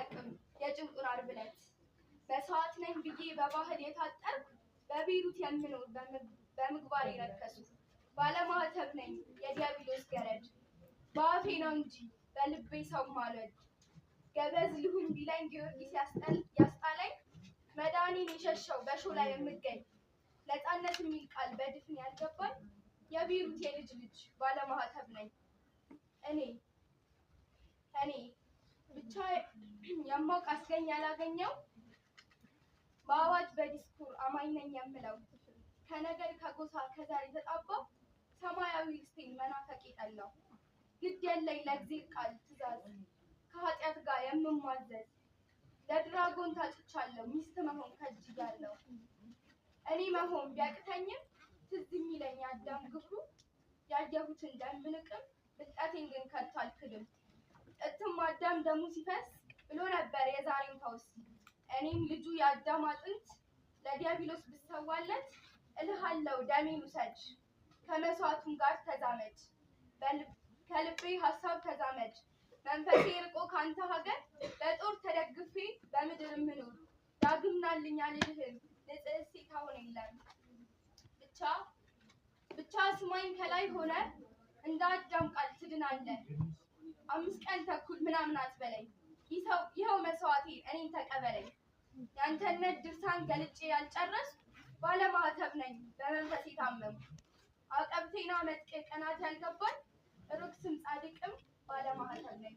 አያውቅም የጭንቁን ዓርብ ዕለት መስዋዕት ነኝ ብዬ በባህል የታጠርኩ በቤይሩት የምኖር በምግባር የረከስኩ ባለማህተብ ነኝ የዲያብሎስ ገረድ በአፌ ነው እንጂ በልቤ ሰው ማልወድ ገበዝ ልሁን ቢለኝ ጊዮርጊስ ያስጣለኝ መድኃኒን የሸሸው በሾላ የምገኝ ነፃነት የሚል ቃል በድፍን ያልገባኝ የቤይሩት የልጅ ባለማህተብ ነኝ እኔ ብቻ የማውቅ አስገኝ ያላገኘው በአዋጅ በዲስኩር አማኝ ነኝ የምለው ከነገድ ከጎሳ ከዘር የተጣባው ሰማያዊ ርስቴን መናፈቅ የጠላው ግድ የለኝ ለእግዚአብሔር ቃል ትእዛዝ ከኃጢአት ጋር የምሟዘዝ ለድራጎን ታጭቻለሁ ሚስት መሆን ከጅያለሁ እኔ መሆን ቢያቅተኝም ትዝ የሚለኝ አዳም ግብሩ ያየሁትን እንደምንቅም ብልጠቴን ግን ከቶ አልክድም ጥንትም አዳም ደሙ ሲፈስ ብሎ ነበር የዛሬው ፈውስ እኔም ልጁ የአዳም አጥንት ለዲያብሎስ ብሰዋለት እልሃለሁ ደሜን ውሰድ ከመስዋዕቱም ጋር ተዛመድ ከልቤ ሐሳብ ተዛመድ መንፈሴ ርቆ ካንተ ሀገር በጦር ተደግፌ በምድር ምኖር ዳግም ናልኝ አልልህም ንጽሕት ሴት አሁን የለም ብቻ ስማኝ ከላይ ሆነ እንደ አዳም ቃል ትድናለህ 5 ቀን ተኩል ምናምን አትበለኝ ይኸው መስዋዕቴ እኔን ተቀበለኝ ያንተነት ድርሳን ገልጬ ያልጨረስኩ ባለማህተብ ነኝ በመንፈሴ ታመምኩ አቀብቴና መጥቄ ቀናት ያልገባኝ ርኩስም ጻድቅም ባለማህተብ ነኝ